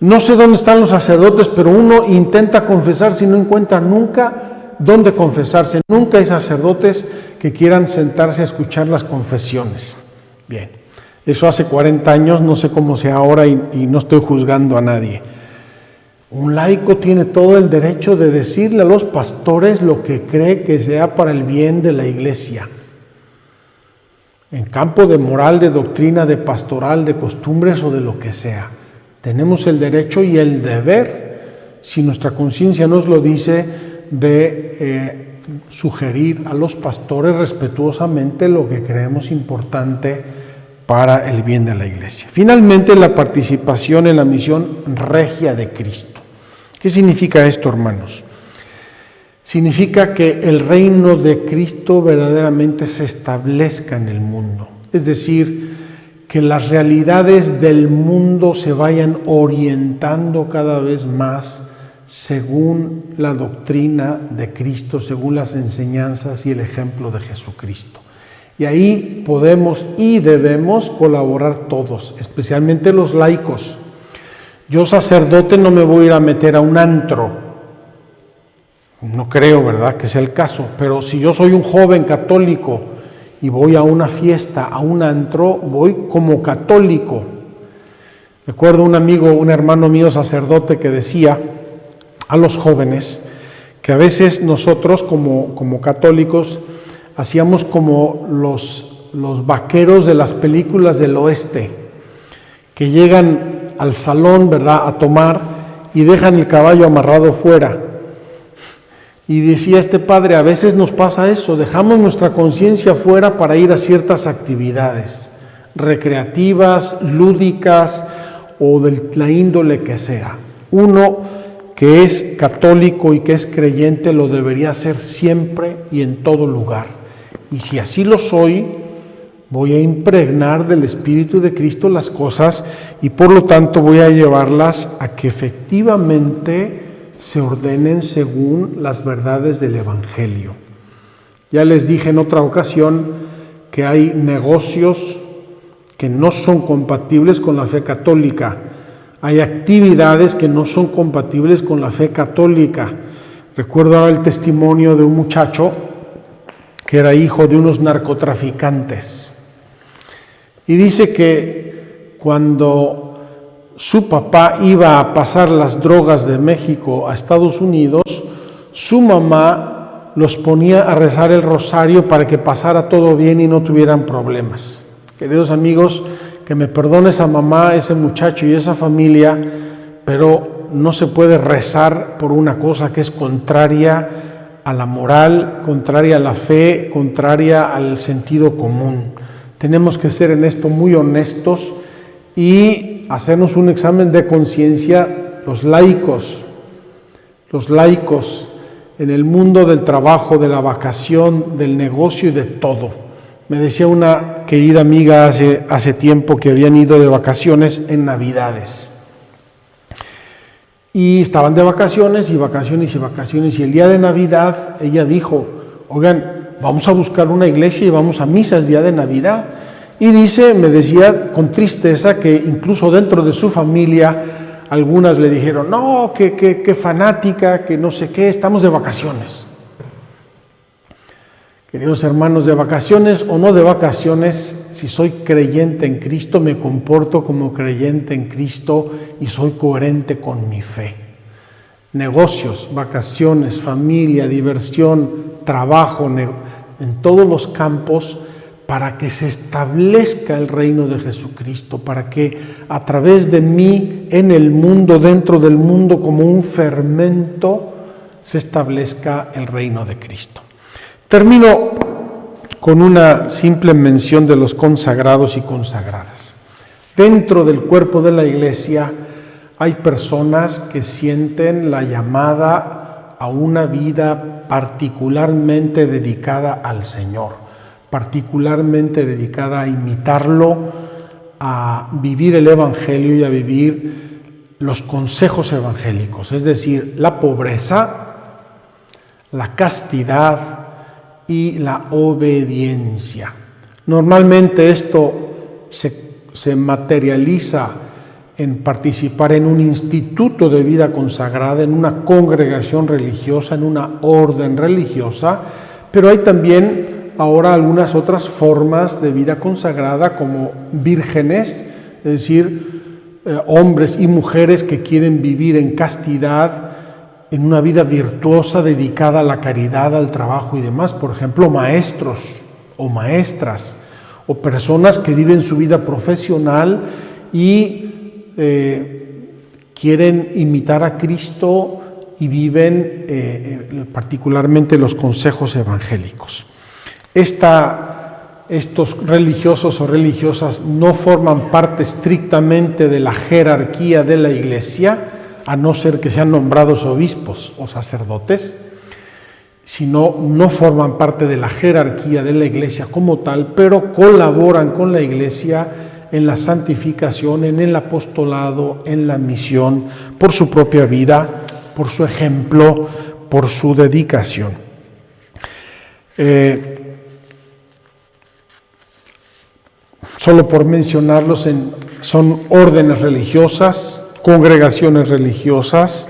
No sé dónde están los sacerdotes, pero uno intenta confesarse y no encuentra nunca dónde confesarse. Nunca hay sacerdotes que quieran sentarse a escuchar las confesiones. Bien, eso hace 40 años, no sé cómo sea ahora y no estoy juzgando a nadie. Un laico tiene todo el derecho de decirle a los pastores lo que cree que sea para el bien de la Iglesia. En campo de moral, de doctrina, de pastoral, de costumbres o de lo que sea. Tenemos el derecho y el deber, si nuestra conciencia nos lo dice, de sugerir a los pastores respetuosamente lo que creemos importante para el bien de la Iglesia. Finalmente, la participación en la misión regia de Cristo. ¿Qué significa esto, hermanos? Significa que el reino de Cristo verdaderamente se establezca en el mundo. Es decir, que las realidades del mundo se vayan orientando cada vez más según la doctrina de Cristo, según las enseñanzas y el ejemplo de Jesucristo. Y ahí podemos y debemos colaborar todos, especialmente los laicos. Yo, sacerdote, no me voy a ir a meter a un antro. No creo, ¿verdad?, que sea el caso. Pero si yo soy un joven católico y voy a una fiesta, a un antro, voy como católico. Recuerdo un hermano mío sacerdote, que decía a los jóvenes que a veces nosotros como católicos hacíamos como los vaqueros de las películas del oeste, que llegan al salón, ¿verdad?, a tomar y dejan el caballo amarrado fuera. Y decía este padre, a veces nos pasa eso, dejamos nuestra conciencia fuera para ir a ciertas actividades recreativas, lúdicas o de la índole que sea. Uno que es católico y que es creyente lo debería hacer siempre y en todo lugar. Y si así lo soy, voy a impregnar del Espíritu de Cristo las cosas y por lo tanto voy a llevarlas a que efectivamente se ordenen según las verdades del Evangelio. Ya les dije en otra ocasión que hay negocios que no son compatibles con la fe católica. Hay actividades que no son compatibles con la fe católica. Recuerdo ahora el testimonio de un muchacho que era hijo de unos narcotraficantes. Y dice que cuando su papá iba a pasar las drogas de México a Estados Unidos, su mamá los ponía a rezar el rosario para que pasara todo bien y no tuvieran problemas. Queridos amigos, que me perdone esa mamá, ese muchacho y esa familia, pero no se puede rezar por una cosa que es contraria a la moral, contraria a la fe, contraria al sentido común. Tenemos que ser en esto muy honestos y hacernos un examen de conciencia. Los laicos en el mundo del trabajo, de la vacación, del negocio y de todo. Me decía una querida amiga hace tiempo que habían ido de vacaciones en Navidades. Y estaban de vacaciones y el día de Navidad ella dijo, oigan, vamos a buscar una iglesia y vamos a misa el día de Navidad. Y me decía con tristeza que incluso dentro de su familia algunas le dijeron, no, que fanática, que no sé qué, estamos de vacaciones. Queridos hermanos, de vacaciones o no de vacaciones, si soy creyente en Cristo, me comporto como creyente en Cristo y soy coherente con mi fe. Negocios, vacaciones, familia, diversión, trabajo, en todos los campos, para que se establezca el reino de Jesucristo, para que a través de mí, en el mundo, dentro del mundo, como un fermento, se establezca el reino de Cristo. Termino con una simple mención de los consagrados y consagradas. Dentro del cuerpo de la Iglesia hay personas que sienten la llamada a una vida particularmente dedicada al Señor, particularmente dedicada a imitarlo, a vivir el Evangelio y a vivir los consejos evangélicos, es decir, la pobreza, la castidad y la obediencia. Normalmente esto se materializa en participar en un instituto de vida consagrada, en una congregación religiosa, en una orden religiosa, pero hay también ahora algunas otras formas de vida consagrada como vírgenes, es decir, hombres y mujeres que quieren vivir en castidad, en una vida virtuosa dedicada a la caridad, al trabajo y demás. Por ejemplo, maestros o maestras o personas que viven su vida profesional y quieren imitar a Cristo y viven particularmente los consejos evangélicos. Estos religiosos o religiosas no forman parte estrictamente de la jerarquía de la Iglesia, a no ser que sean nombrados obispos o sacerdotes, sino no forman parte de la jerarquía de la Iglesia como tal, pero colaboran con la Iglesia en la santificación, en el apostolado, en la misión, por su propia vida, por su ejemplo, por su dedicación. Solo por mencionarlos, son órdenes religiosas, congregaciones religiosas,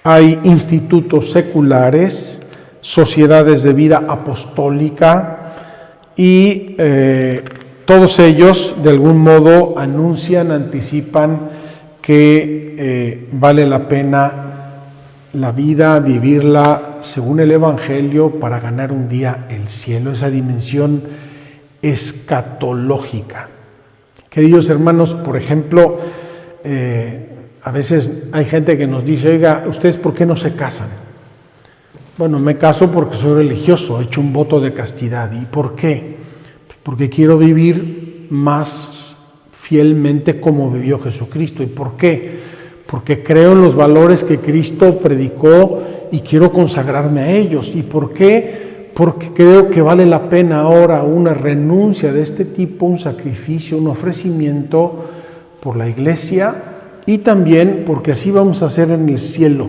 hay institutos seculares, sociedades de vida apostólica y todos ellos de algún modo anuncian, anticipan que vale la pena la vida, vivirla según el Evangelio para ganar un día el cielo, esa dimensión escatológica. Queridos hermanos, por ejemplo, a veces hay gente que nos dice, oiga, ¿ustedes por qué no se casan? Bueno, me caso porque soy religioso, he hecho un voto de castidad. ¿Y por qué? Pues porque quiero vivir más fielmente como vivió Jesucristo. ¿Y por qué? Porque creo en los valores que Cristo predicó y quiero consagrarme a ellos. ¿Y por qué? Porque creo que vale la pena ahora una renuncia de este tipo, un sacrificio, un ofrecimiento por la iglesia y también porque así vamos a hacer en el cielo.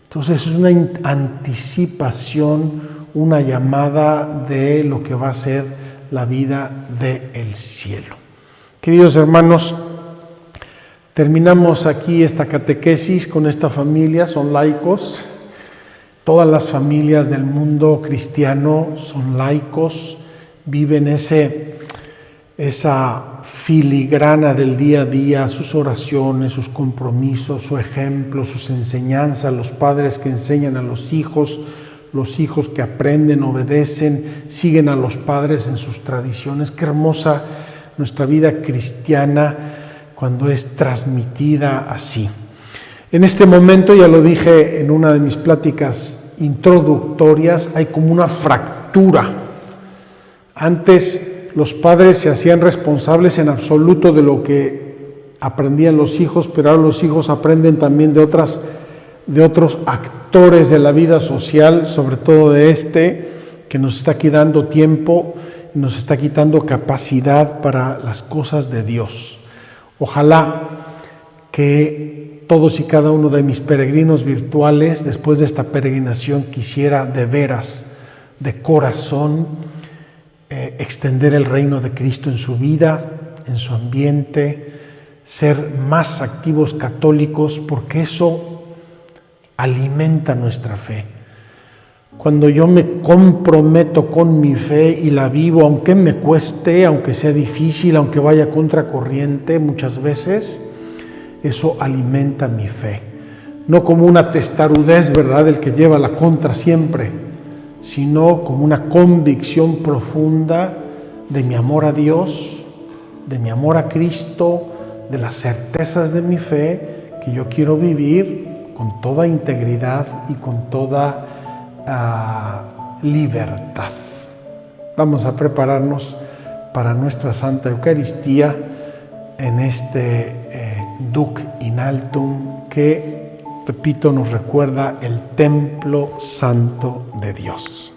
Entonces es una anticipación, una llamada de lo que va a ser la vida del cielo. Queridos hermanos, terminamos aquí esta catequesis con esta familia, son laicos. Todas las familias del mundo cristiano son laicos, viven esa filigrana del día a día, sus oraciones, sus compromisos, su ejemplo, sus enseñanzas, los padres que enseñan a los hijos que aprenden, obedecen, siguen a los padres en sus tradiciones. Qué hermosa nuestra vida cristiana cuando es transmitida así. En este momento, ya lo dije en una de mis pláticas introductorias, hay como una fractura. Antes los padres se hacían responsables en absoluto de lo que aprendían los hijos, pero ahora los hijos aprenden también de otros actores de la vida social, sobre todo de que nos está quitando tiempo y nos está quitando capacidad para las cosas de Dios. Ojalá que todos y cada uno de mis peregrinos virtuales, después de esta peregrinación, quisiera de veras, de corazón, extender el reino de Cristo en su vida, en su ambiente, ser más activos católicos, porque eso alimenta nuestra fe. Cuando yo me comprometo con mi fe y la vivo, aunque me cueste, aunque sea difícil, aunque vaya contracorriente muchas veces, eso alimenta mi fe. No como una testarudez, ¿verdad?, del que lleva la contra siempre, sino como una convicción profunda de mi amor a Dios, de mi amor a Cristo, de las certezas de mi fe, que yo quiero vivir con toda integridad y con toda libertad. Vamos a prepararnos para nuestra Santa Eucaristía en este Duc in Altum que, repito, nos recuerda el templo santo de Dios.